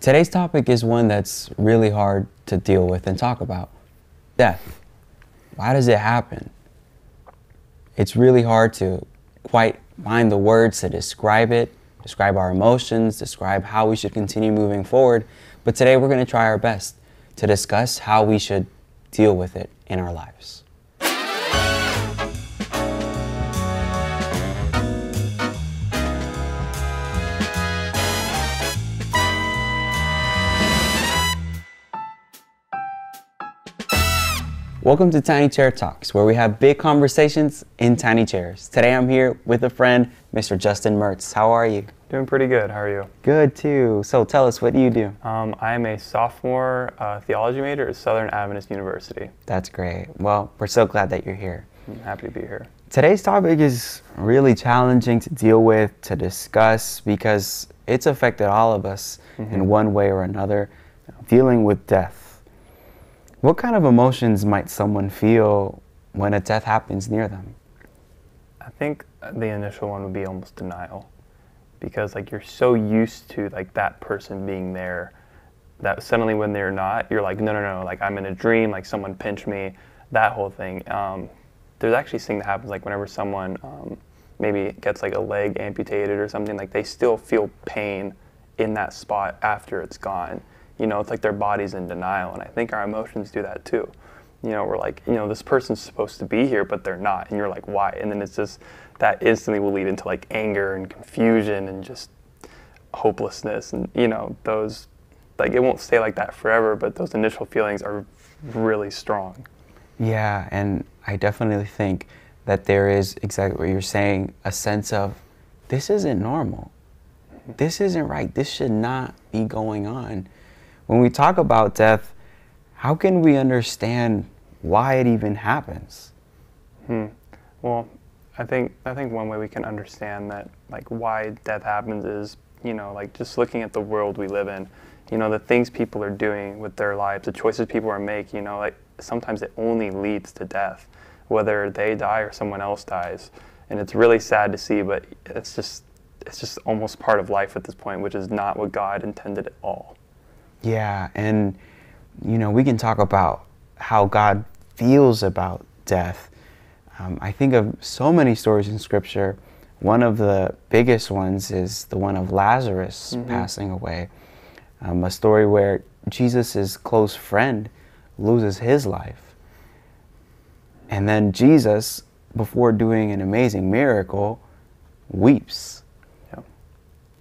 Today's topic is one that's really hard to deal with and talk about. Death. Why does it happen? It's really hard to quite find the words to describe it, describe our emotions, describe how we should continue moving forward. But today we're going to try our best to discuss how we should deal with it in our lives. Welcome to Tiny Chair Talks, where we have big conversations in tiny chairs. Today I'm here with a friend, Mr. Justin Mertz. How are you? Doing pretty good. How are you? Good too. So tell us, what do you do? I am a sophomore theology major at Southern Adventist University. That's great. Well, we're so glad that you're here. I'm happy to be here. Today's topic is really challenging to deal with, to discuss, because it's affected all of us in one way or another, dealing with death. What kind of emotions might someone feel when a death happens near them? I think the initial one would be almost denial, because like you're so used to like that person being there that suddenly when they're not, you're like, no, like I'm in a dream, like someone pinched me, that whole thing. There's actually this thing that happens like whenever someone maybe gets like a leg amputated or something, like they still feel pain in that spot after it's gone. You know, it's like their body's in denial, and I think our emotions do that too. You know, we're like, you know, this person's supposed to be here, but they're not, and you're like, why? And then it's just, that instantly will lead into like anger and confusion and just hopelessness, and you know, those, like it won't stay like that forever, but those initial feelings are really strong. Yeah, and I definitely think that there is, exactly what you're saying, a sense of, this isn't normal. This isn't right. This should not be going on. When we talk about death, how can we understand why it even happens? Well, I think one way we can understand that, like, why death happens is, you know, like just looking at the world we live in, you know, the things people are doing with their lives, the choices people are making, you know, like sometimes it only leads to death, whether they die or someone else dies. And it's really sad to see, but it's just almost part of life at this point, which is not what God intended at all. Yeah, and you know, we can talk about how God feels about death. I think of so many stories in Scripture. One of the biggest ones is the one of Lazarus passing away. A story where Jesus' close friend loses his life. And then Jesus, before doing an amazing miracle, weeps. Yeah.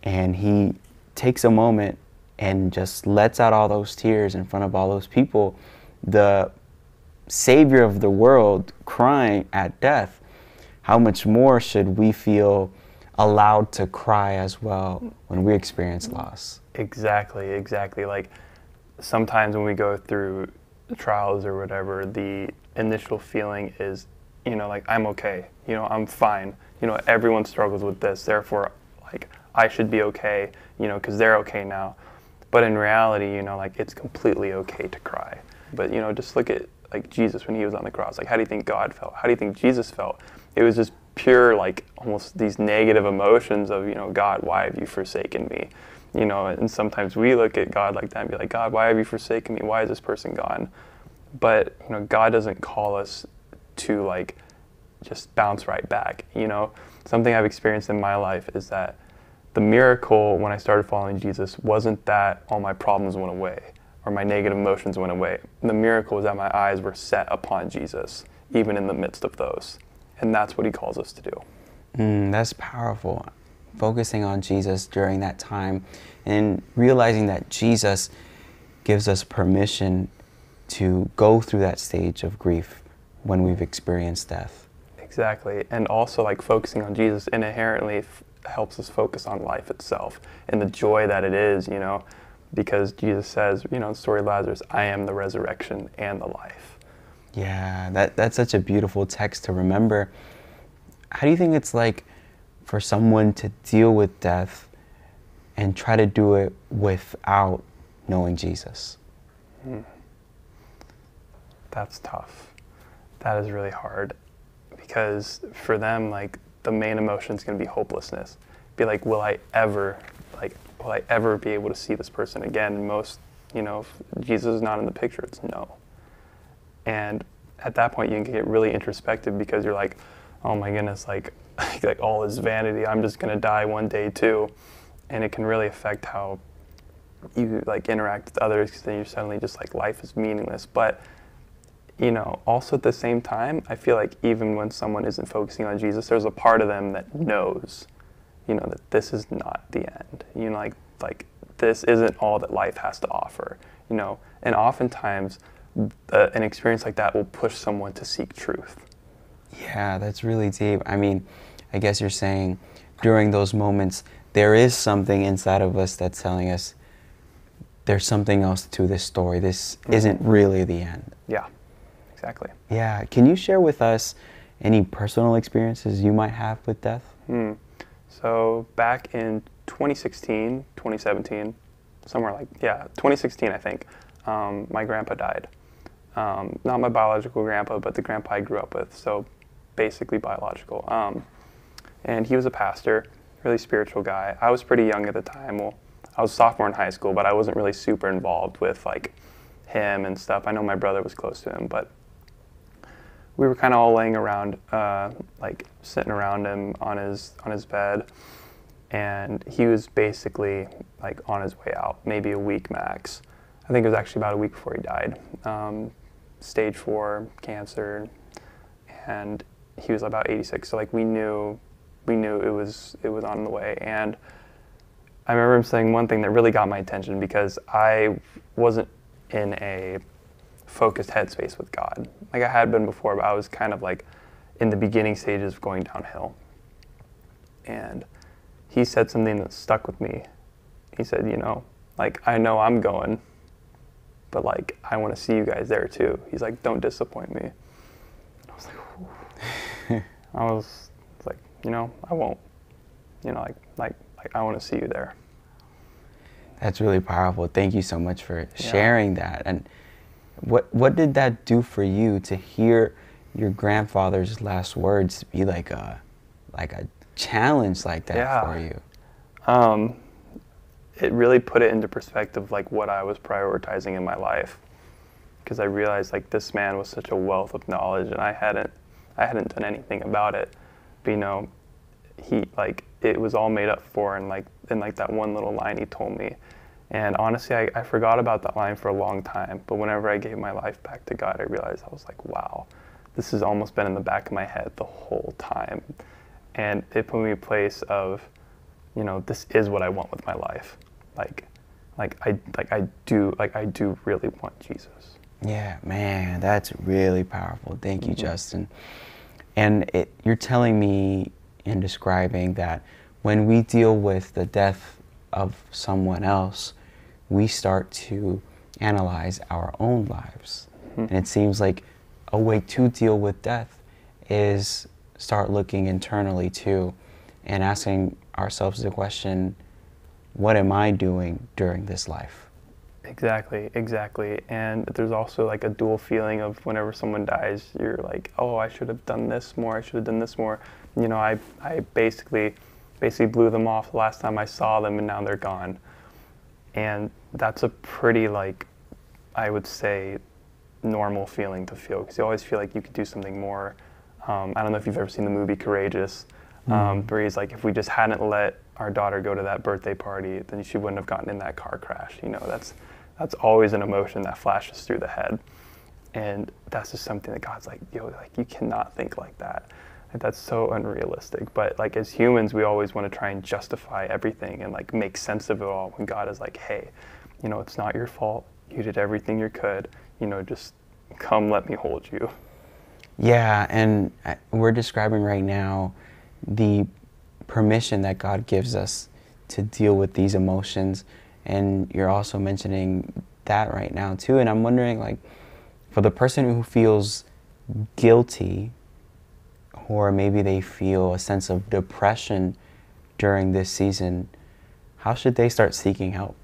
And he takes a moment and just lets out all those tears in front of all those people, the Savior of the world crying at death. How much more should we feel allowed to cry as well when we experience loss? Exactly. Like sometimes when we go through trials or whatever, the initial feeling is, you know, like I'm okay, you know, I'm fine. You know, everyone struggles with this, therefore, like I should be okay, you know, because they're okay now. But in reality, you know, like it's completely okay to cry. But, you know, just look at like Jesus when he was on the cross. Like, how do you think God felt? How do you think Jesus felt? It was just pure, like almost these negative emotions of, you know, God, why have you forsaken me? You know, and sometimes we look at God like that and be like, God, why have you forsaken me? Why is this person gone? But, you know, God doesn't call us to like just bounce right back. You know, something I've experienced in my life is that the miracle when I started following Jesus wasn't that all my problems went away or my negative emotions went away. The miracle was that my eyes were set upon Jesus, even in the midst of those. And that's what he calls us to do. That's powerful. Focusing on Jesus during that time and realizing that Jesus gives us permission to go through that stage of grief when we've experienced death. Exactly. And also like focusing on Jesus inherently helps us focus on life itself and the joy that it is, you know, because Jesus says, you know, in the story of Lazarus, I am the resurrection and the life. Yeah, that's such a beautiful text to remember. How do you think it's like for someone to deal with death and try to do it without knowing Jesus? That's tough. That is really hard, because for them, like, the main emotion is going to be hopelessness. Be like, will I ever, like, will I ever be able to see this person again? And most, if Jesus is not in the picture, it's no. And at that point, you can get really introspective because you're like, oh my goodness, like all this vanity, I'm just going to die one day too. And it can really affect how you like interact with others, because then you're suddenly just like, life is meaningless. But also at the same time, I feel like even when someone isn't focusing on Jesus, there's a part of them that knows, that this is not the end. Like this isn't all that life has to offer. And oftentimes, an experience like that will push someone to seek truth. Yeah, that's really deep. I mean, I guess you're saying during those moments, there is something inside of us that's telling us there's something else to this story. This isn't really the end. Yeah, exactly. Yeah. Can you share with us any personal experiences you might have with death? So back in 2016, 2017, 2016, I think, my grandpa died. Not my biological grandpa, but the grandpa I grew up with, so basically biological. And he was a pastor, really spiritual guy. I was pretty young at the time. Well, I was a sophomore in high school, but I wasn't really super involved with like him and stuff. I know my brother was close to him, but we were kind of all laying around, like sitting around him on his bed, and he was basically like on his way out, maybe a week max. I think it was actually about a week before he died. Stage 4 cancer, and he was about 86. So like we knew it was on the way. And I remember him saying one thing that really got my attention, because I wasn't in a focused headspace with God. Like I had been before, but I was kind of like in the beginning stages of going downhill. And he said something that stuck with me. He said, like, I know I'm going, but like, I want to see you guys there too. He's like, don't disappoint me. I was like, I was like, I won't. Like I want to see you there. That's really powerful. Thank you so much for sharing that. And what did that do for you to hear your grandfather's last words be like a challenge like that for you? It really put it into perspective, like what I was prioritizing in my life, because I realized like this man was such a wealth of knowledge, and I hadn't done anything about it. But he like it was all made up for, and like that one little line he told me. And honestly, I forgot about that line for a long time. But whenever I gave my life back to God, I realized I was like, wow, this has almost been in the back of my head the whole time, and it put me in a place of, this is what I want with my life. I do really want Jesus. Yeah, man, that's really powerful. Thank you, Justin. And you're telling me in describing that when we deal with the death of someone else, we start to analyze our own lives. And it seems like a way to deal with death is start looking internally too, and asking ourselves the question, what am I doing during this life? Exactly. And there's also like a dual feeling of whenever someone dies, you're like, oh, I should have done this more, I should have done this more. I basically blew them off the last time I saw them, and now they're gone. And that's a pretty, like, I would say, normal feeling to feel, because you always feel like you could do something more. I don't know if you've ever seen the movie Courageous, where he's like, if we just hadn't let our daughter go to that birthday party, then she wouldn't have gotten in that car crash. That's always an emotion that flashes through the head. And that's just something that God's like, you cannot think like that. Like, that's so unrealistic. But like as humans, we always want to try and justify everything and like make sense of it all, when God is like, hey, it's not your fault. You did everything you could. Just come, let me hold you. Yeah, and we're describing right now the permission that God gives us to deal with these emotions, and you're also mentioning that right now too. And I'm wondering, like, for the person who feels guilty, or maybe they feel a sense of depression during this season, how should they start seeking help?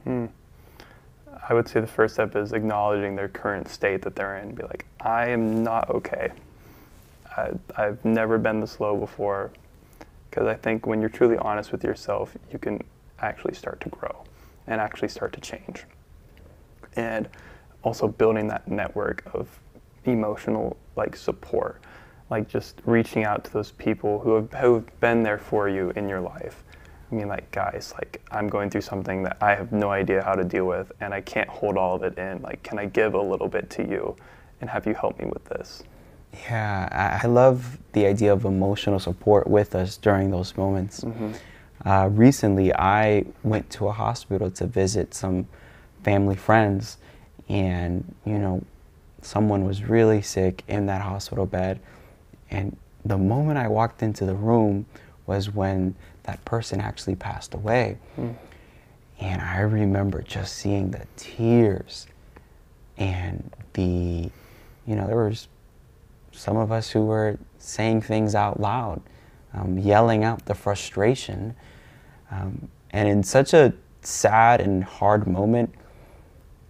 I would say the first step is acknowledging their current state that they're in. Be like, I am not okay. I've never been this low before. Because I think when you're truly honest with yourself, you can actually start to grow and actually start to change. And also building that network of emotional like support, like just reaching out to those people who have been there for you in your life. I mean, like, guys, like, I'm going through something that I have no idea how to deal with, and I can't hold all of it in. Like, can I give a little bit to you and have you help me with this? Yeah, I love the idea of emotional support with us during those moments. Recently, I went to a hospital to visit some family friends, and, you know, someone was really sick in that hospital bed, and the moment I walked into the room was when that person actually passed away. And I remember just seeing the tears and you know, there was some of us who were saying things out loud, yelling out the frustration. And in such a sad and hard moment,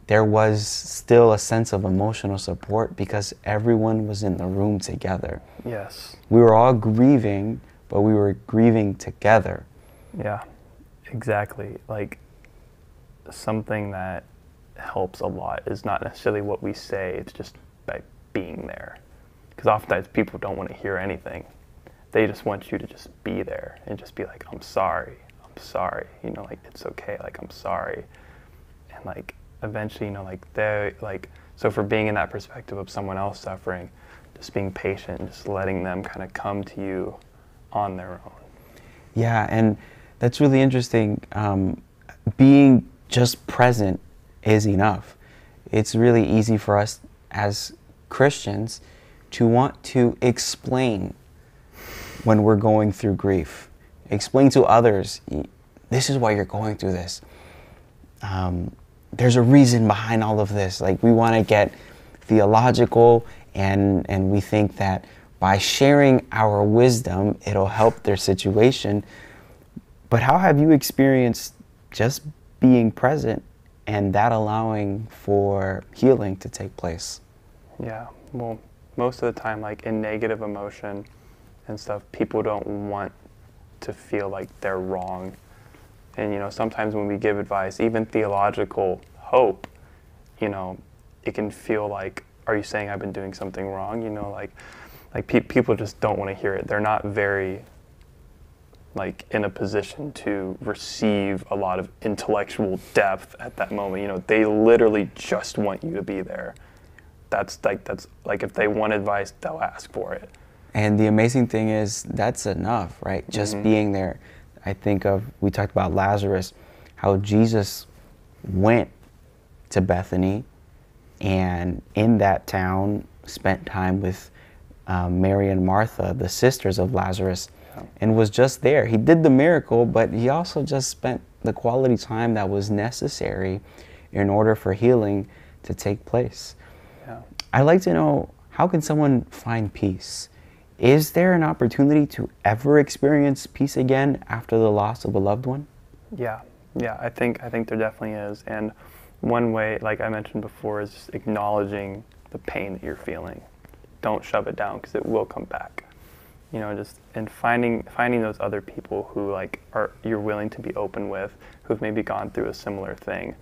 there was still a sense of emotional support because everyone was in the room together. Yes. We were all grieving, but we were grieving together. Yeah, exactly. Like, something that helps a lot is not necessarily what we say, it's just by being there. Because oftentimes people don't want to hear anything. They just want you to just be there and just be like, I'm sorry, you know, like, it's okay, like, I'm sorry. And like, eventually, you know, like, so for being in that perspective of someone else suffering, just being patient and just letting them kind of come to you on their own. Yeah, and that's really interesting. Being just present is enough. It's really easy for us as Christians to want to explain when we're going through grief. Explain to others, this is why you're going through this. There's a reason behind all of this. Like, we want to get theological, and we think that by sharing our wisdom, it'll help their situation. But how have you experienced just being present and that allowing for healing to take place? Yeah, well, most of the time, like, in negative emotion and stuff, people don't want to feel like they're wrong. And, you know, sometimes when we give advice, even theological hope, you know, it can feel like, are you saying I've been doing something wrong? You know, like people just don't want to hear it. They're not very, like, in a position to receive a lot of intellectual depth at that moment. You know, they literally just want you to be there. That's like if they want advice, they'll ask for it. And the amazing thing is that's enough, right? Just being there. I think we talked about Lazarus, how Jesus went to Bethany and in that town spent time with Mary and Martha, the sisters of Lazarus, and was just there. He did the miracle, but he also just spent the quality time that was necessary in order for healing to take place. Yeah. I'd like to know, how can someone find peace? Is there an opportunity to ever experience peace again after the loss of a loved one? Yeah, I think there definitely is. And one way, like I mentioned before, is just acknowledging the pain that you're feeling. Don't shove it down, because it will come back. You know, just and finding those other people who you're willing to be open with, who've maybe gone through a similar thing,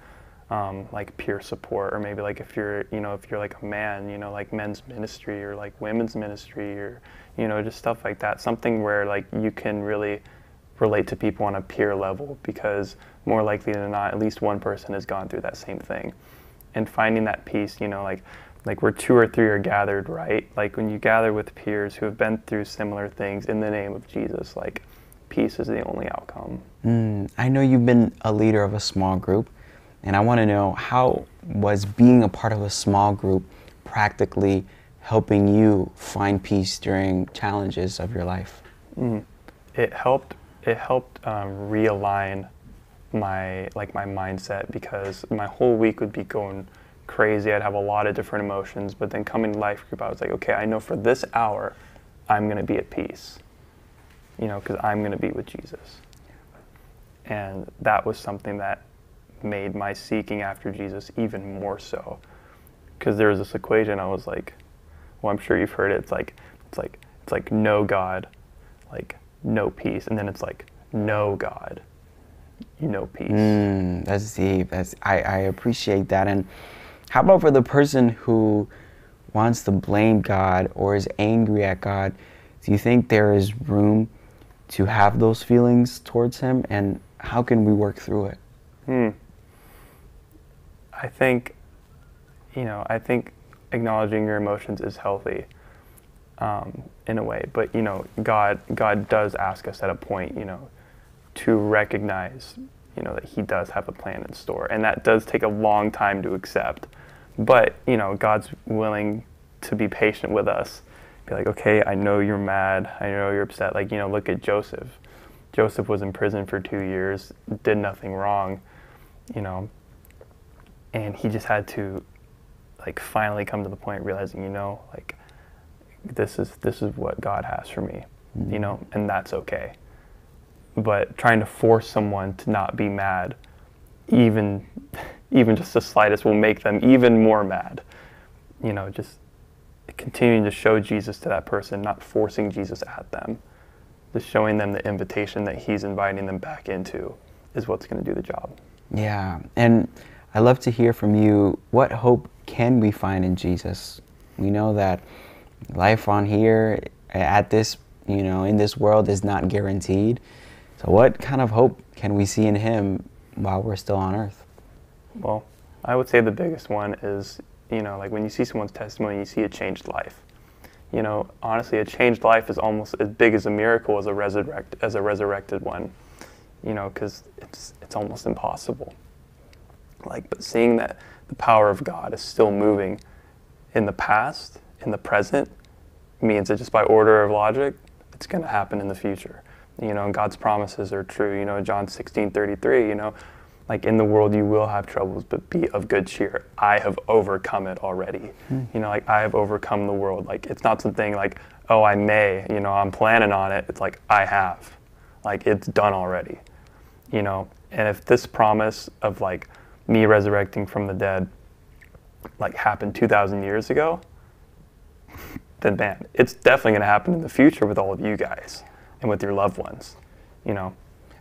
like peer support, or maybe like if you're like a man, you know, like men's ministry or like women's ministry, or you know, just stuff like that. Something where like you can really relate to people on a peer level, because more likely than not, at least one person has gone through that same thing. And finding that peace, you know, like where 2 or 3 are gathered, right? Like when you gather with peers who have been through similar things in the name of Jesus, like peace is the only outcome. I know you've been a leader of a small group, and I want to know, how was being a part of a small group practically helping you find peace during challenges of your life? It helped realign my mindset, because my whole week would be going crazy. I'd have a lot of different emotions, but then coming to life group, I was like, okay, I know for this hour I'm going to be at peace, you know, because I'm going to be with Jesus. And that was something that made my seeking after Jesus even more so, because there was this equation. I was like, well, I'm sure you've heard it. It's like no God, like no peace, and then it's like no God, you know peace. That's deep. I appreciate that. And how about for the person who wants to blame God or is angry at God? Do you think there is room to have those feelings towards him, and how can we work through it? I think acknowledging your emotions is healthy, in a way. But God does ask us at a point, to recognize, that He does have a plan in store, and that does take a long time to accept. But God's willing to be patient with us. Be like, okay, I know you're mad. I know you're upset. Like, look at Joseph. Joseph was in prison for 2 years, did nothing wrong, and he just had to, finally come to the point realizing, this is what God has for me, and that's okay. But trying to force someone to not be mad, even just the slightest, will make them even more mad. Just continuing to show Jesus to that person, not forcing Jesus at them. Just showing them the invitation that He's inviting them back into is what's going to do the job. Yeah, and I'd love to hear from you. What hope can we find in Jesus? We know that life on here at this, in this world is not guaranteed. So what kind of hope can we see in Him while we're still on earth? Well, I would say the biggest one is, when you see someone's testimony, you see a changed life. Honestly, a changed life is almost as big as a miracle as a resurrected one, because it's almost impossible. But seeing that the power of God is still moving in the past, in the present, means that just by order of logic, it's going to happen in the future. And God's promises are true. John 16:33, in the world you will have troubles, but be of good cheer. I have overcome it already. I have overcome the world. It's not something oh, I may, I'm planning on it. It's I have. It's done already. And if this promise of me resurrecting from the dead happened 2,000 years ago, then man, it's definitely going to happen in the future with all of you guys and with your loved ones.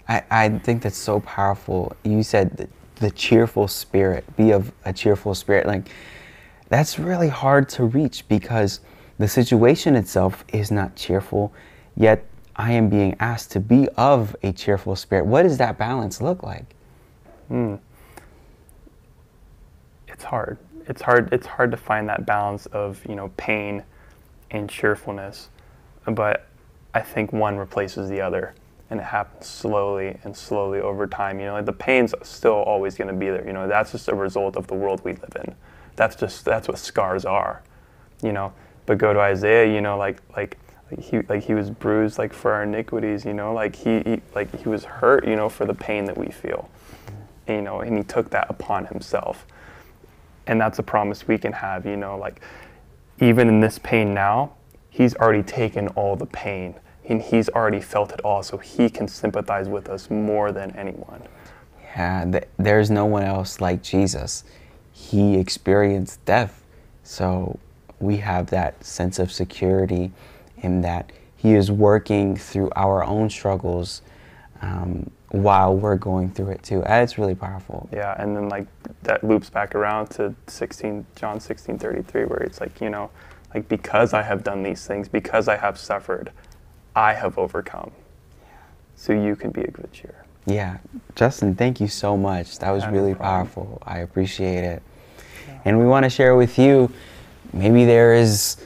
I think that's so powerful. You said the cheerful spirit, be of a cheerful spirit. That's really hard to reach because the situation itself is not cheerful, yet I am being asked to be of a cheerful spirit. What does that balance look like? It's hard. It's hard to find that balance of, pain and cheerfulness, but I think one replaces the other. And it happens slowly and slowly over time. The pain's still always going to be there. That's just a result of the world we live in. That's what scars are. But go to Isaiah. He was bruised for our iniquities. He was hurt. For the pain that we feel. And He took that upon Himself. And that's a promise we can have. Even in this pain now, He's already taken all the pain. And He's already felt it all, so He can sympathize with us more than anyone. Yeah, there's no one else like Jesus. He experienced death, so we have that sense of security in that He is working through our own struggles while we're going through it too. And it's really powerful. Yeah, and then that loops back around to John 16:33, where it's because I have done these things, because I have suffered, I have overcome, so you can be a good cheer. Yeah. Justin, thank you so much. That was really powerful. I appreciate it. Yeah. And we want to share with you, maybe there is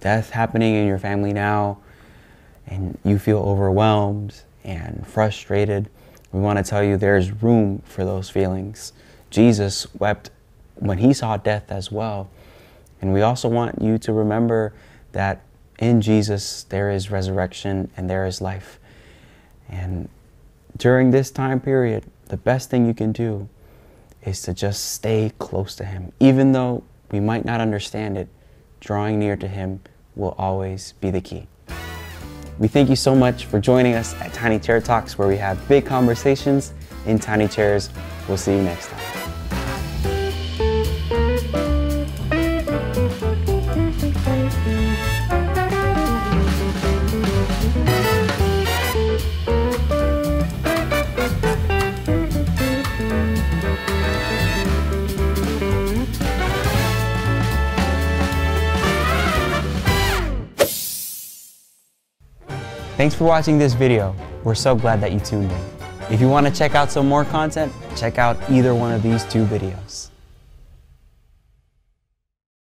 death happening in your family now, and you feel overwhelmed and frustrated. We want to tell you there's room for those feelings. Jesus wept when He saw death as well. And we also want you to remember that in Jesus, there is resurrection and there is life. And during this time period, the best thing you can do is to just stay close to Him. Even though we might not understand it, drawing near to Him will always be the key. We thank you so much for joining us at Tiny Chair Talks, where we have big conversations in tiny chairs. We'll see you next time. Thanks for watching this video. We're so glad that you tuned in. If you want to check out some more content, check out either one of these two videos.